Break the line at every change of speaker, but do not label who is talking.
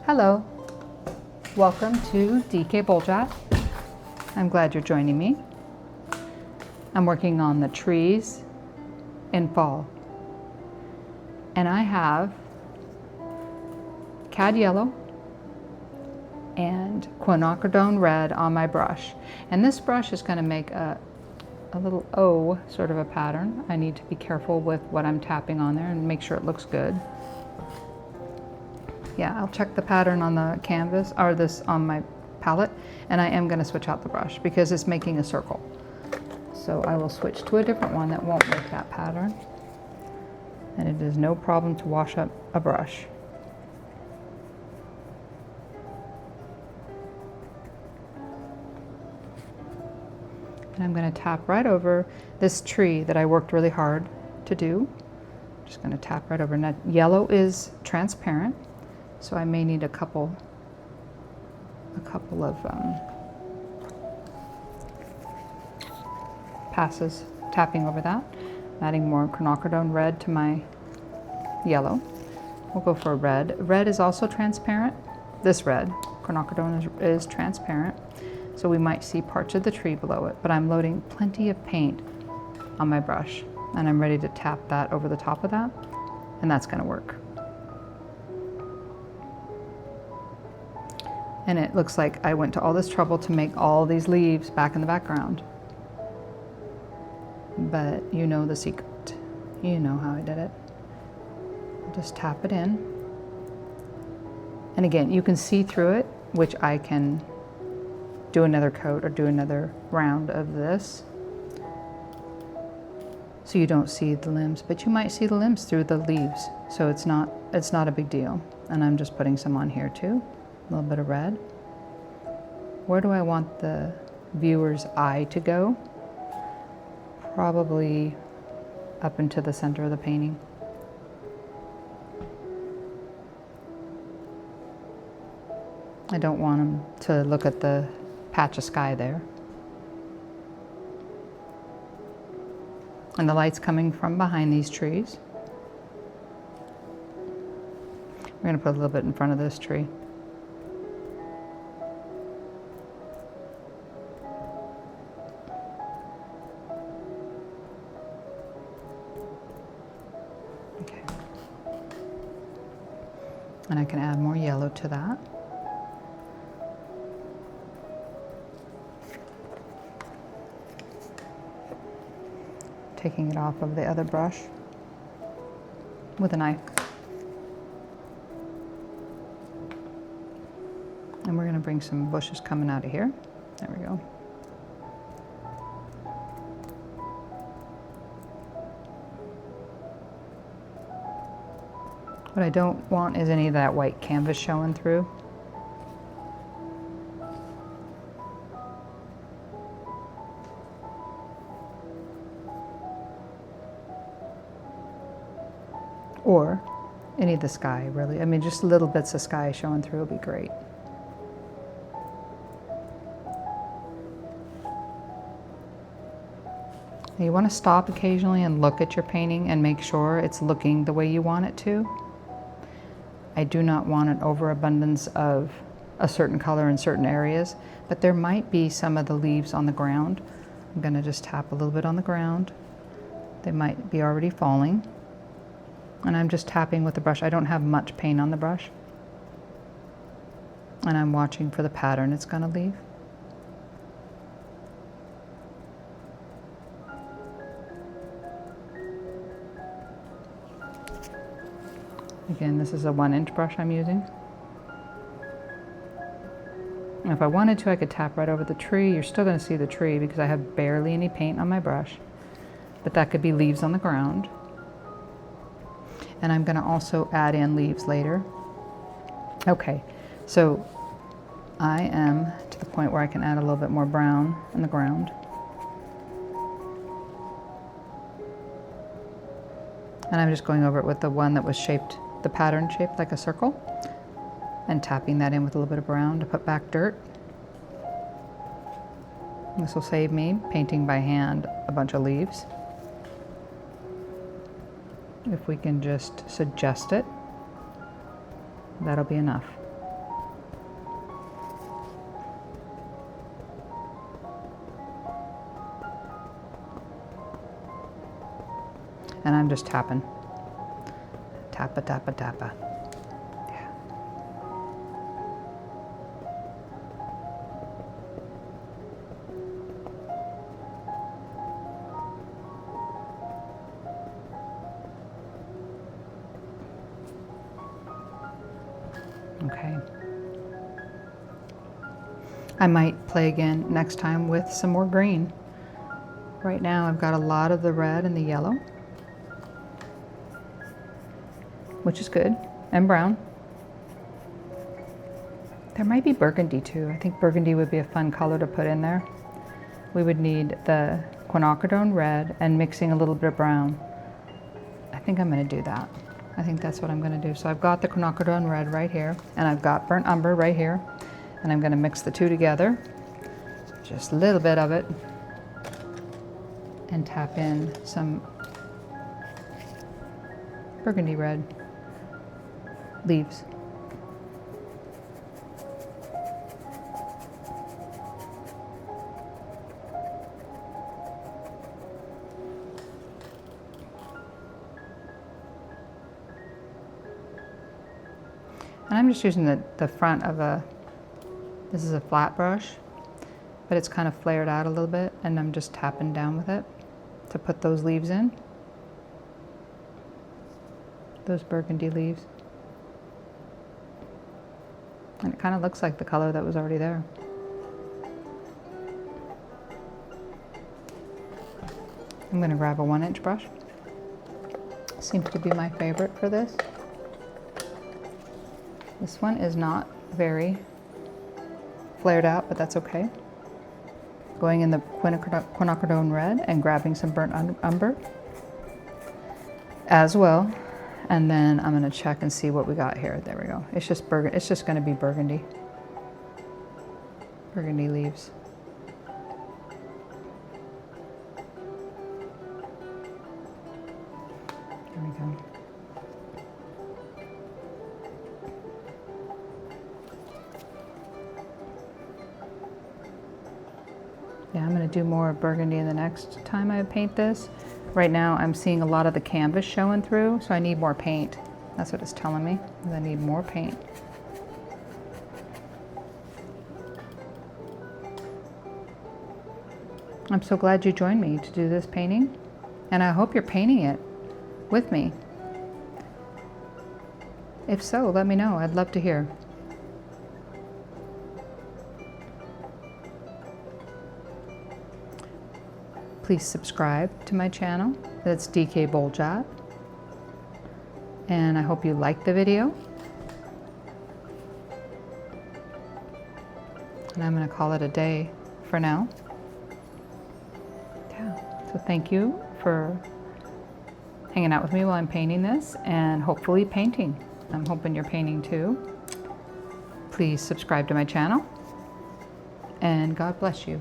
Hello, welcome to DK Bowl Chat. I'm glad you're joining me. I'm working on the trees in fall. And I have Cad Yellow and Quinacridone Red on my brush. And this brush is going to make a little O sort of a pattern. I need to be careful with what I'm tapping on there and make sure it looks good. Yeah, I'll check the pattern on the canvas, or this on my palette, and I am going to switch out the brush because it's making a circle. So I will switch to a different one that won't make that pattern. And it is no problem to wash up a brush. And I'm going to tap right over this tree that I worked really hard to do. Just going to tap right over. Now, yellow is transparent, so I may need a couple of passes tapping over that. Adding more Quinacridone Red to my yellow. We'll go for red. Red is also transparent. This red, Quinacridone is transparent. So we might see parts of the tree below it, but I'm loading plenty of paint on my brush and I'm ready to tap that over the top of that, and that's going to work. And it looks like I went to all this trouble to make all these leaves back in the background. But you know the secret. You know how I did it. Just tap it in. And again, you can see through it, which I can do another coat or do another round of this. So you don't see the limbs, but you might see the limbs through the leaves. So it's not a big deal. And I'm just putting some on here too. A little bit of red. Where do I want the viewer's eye to go? Probably up into the center of the painting. I don't want them to look at the patch of sky there. And the light's coming from behind these trees. We're going to put a little bit in front of this tree. Okay. And I can add more yellow to that. Taking it off of the other brush with a knife. And we're going to bring some bushes coming out of here. There we go. What I don't want is any of that white canvas showing through. Or any of the sky, really. I mean, just little bits of sky showing through would be great. You want to stop occasionally and look at your painting and make sure it's looking the way you want it to. I do not want an overabundance of a certain color in certain areas, but there might be some of the leaves on the ground. I'm going to just tap a little bit on the ground. They might be already falling. And I'm just tapping with the brush. I don't have much paint on the brush. And I'm watching for the pattern it's going to leave. Again, this is a 1-inch brush I'm using. And if I wanted to, I could tap right over the tree. You're still going to see the tree because I have barely any paint on my brush. But that could be leaves on the ground. And I'm going to also add in leaves later. Okay, so I am to the point where I can add a little bit more brown in the ground. And I'm just going over it with the one that was shaped, the pattern shaped like a circle, and tapping that in with a little bit of brown to put back dirt. This will save me painting by hand a bunch of leaves. If we can just suggest it, that'll be enough. and I'm just tapping. Tappa, tappa, tappa. Yeah. Okay. I might play again next time with some more green. Right now I've got a lot of the red and the yellow, which is good, and brown. There might be burgundy too. I think burgundy would be a fun color to put in there. We would need the Quinacridone Red and mixing a little bit of brown. I think I'm going to do that. I think that's what I'm going to do. So I've got the Quinacridone Red right here, and I've got burnt umber right here, and I'm going to mix the two together, just a little bit of it, and tap in some burgundy red leaves. And I'm just using the front of this is a flat brush, but it's kind of flared out a little bit, and I'm just tapping down with it to put those leaves in, those burgundy leaves. And it kind of looks like the color that was already there. I'm going to grab a 1-inch brush. Seems to be my favorite for this. This one is not very flared out, but that's okay. Going in the Quinacridone Red and grabbing some burnt umber as well. And then I'm going to check and see what we got here. There we go. It's just it's just going to be burgundy. Burgundy leaves. There we go. Yeah, I'm going to do more burgundy the next time I paint this. Right now I'm seeing a lot of the canvas showing through, so I need more paint. That's what it's telling me, is I need more paint. I'm so glad you joined me to do this painting, and I hope you're painting it with me. If so, let me know. I'd love to hear. Please subscribe to my channel. That's DK Bolljat. And I hope you liked the video. And I'm going to call it a day for now. Yeah. So thank you for hanging out with me while I'm painting this, and hopefully painting. I'm hoping you're painting too. Please subscribe to my channel, and God bless you.